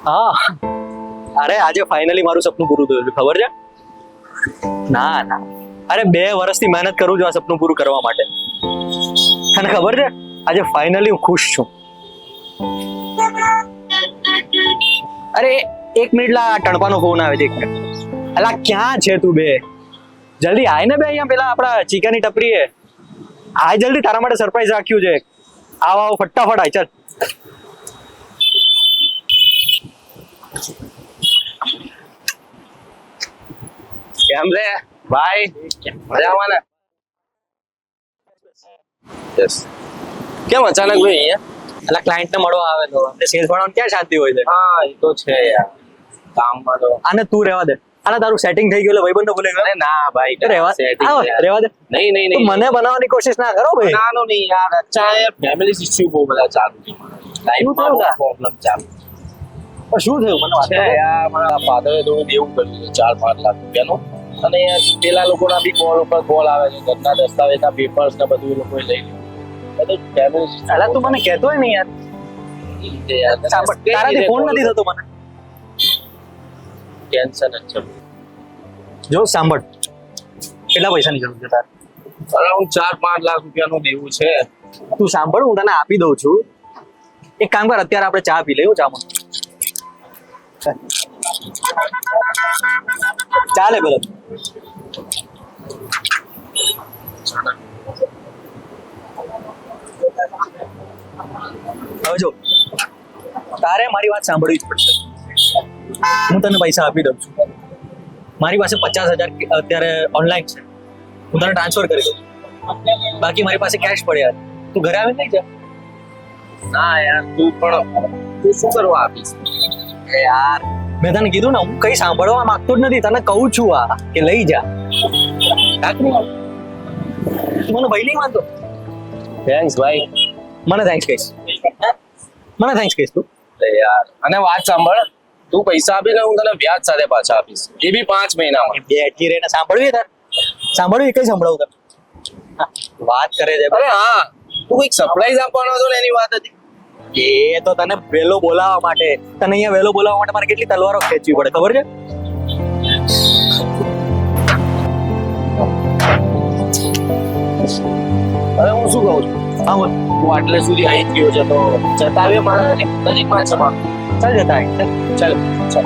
હા, અરે આજે ફાઇનલી મારું સપનું પૂરું થયું છે, ખબર છે? ના ના, અરે 2 વર્ષથી મહેનત કરું છું આ સપનું પૂરું કરવા માટે. તને ખબર છે આજે ફાઇનલી હું ખુશ છું. અરે 1 મિનિટ, લા ટણપાનો ફોન આવે છે, 1 મિનિટ. અલા ક્યાં છે તું બે? જલ્દી આય ને બે, અહીંયા પેલા આપડા ચીકાની ટપરી હે. આય જલ્દી, તારા માટે સરપ્રાઈઝ રાખ્યું છે. આવ આવ ફટાફટ આય, ચાલ. કેમ રે ભાઈ, મજામાં ને? યસ. કેમ અચાનક ભાઈ અહીંયા? અલા ક્લાયન્ટ ને મળવા આવે તો સેલ્સ વાળાને ક્યાં શાંતિ હોય છે? હા એ તો છે યાર, કામમાં તો. આને તું રહેવા દે. આને તારું સેટિંગ થઈ ગયું એટલે ભાઈબંધો ભૂલી ગયો. અરે ના ભાઈ, રહેવા setting આવો, છે યાર. રહેવા દે. નહીં નહીં તું નહીં. મને બનાવવાની કોશિશ ના કરો ભાઈ. નાનો નહીં યાર, અચ્છા યાર, ફેમિલી ઇશ્યુ બહુ બધા ચાલુ છે. લાઈફમાં બહુ થયું? પ્રોબ્લેમ ચાલુ પણ શું થયું મને વાત છે કર. યાર. મારા ફાધરે થોડું દેવું કર્યું છે 4-5 લાખ રૂપિયાનું. અને યાર પેલા લોકોના બી કોલ ઉપર કોલ આવે છે, ઘરના દસ્તાવેજના પેપર્સ ને બધું એ લોકોએ લઈ લીધું. બધું ફેમિલી અલા તું મને કહેતો હોય ને યાર. સાંભળ, તારાથી ફોન નથી થતો મને. ટેન્શન જ છે. જો સાંભળ, કેટલા પૈસાની જરૂર છે તારે? અરાઉન્ડ 4-5 લાખ રૂપિયાનું દેવું છે. તું સાંભળ, હું તને આપી દઉં છું. એક કામ કર, અત્યારે આપણે ચા પી લઈએ. ચામાં ચાલે પેલો. હવે જો, તારે મારી વાત સાંભળવી જ પડશે. હું તને પૈસા આપી દઉં છું. મારી પાસે 50,000 અત્યારે ઓનલાઈન છે. હું તને ટ્રાન્સફર કરી દઉં. બાકી મારી પાસે કેશ પડ્યા છે. તું ઘરે આવીને લઈ જા. ના યાર, તું શું કરવા આપીશ? એ યાર, મેં તને કીધું ને, હું કઈ સાંભળવા માંગતો જ નથી. તને કહું છું આ કે લઈ જા. કાક નહીં આવતું. તું મને ભાઈ નહીં માનતો? થેન્ક્સ ભાઈ. મને થેન્ક્સ કહીશ. મને થેન્ક્સ કહીશ તું. અરે યાર, અને વાત સાંભળ, તું પૈસા આપીને હું તને વ્યાજ સાથે પાછા આપીશ, એ બી 5 મહિનામાં. બેઠી રહીને સાંભળવી તાર? સાંભળવી કઈ સંભળાવું તને? હા, વાત કરે છે. અરે હા, તું કઈક સરપ્રાઈઝ આપવાનો હતો ને, એની વાત હતી. એ તો તને વહેલો બોલાવવા માટે. તને અહીંયા વહેલો બોલાવવા માટે મારે કેટલી તલવારો ખેંચવી પડે, ખબર છે? અરે હું શું કહું છું, હા બોલ. તું આટલે સુધી આવી જ ગયો છે તો જતાવીએ મારા નજીકમાં છે. ચાલ જતા આય. ચાલ. ચાલ ચાલ.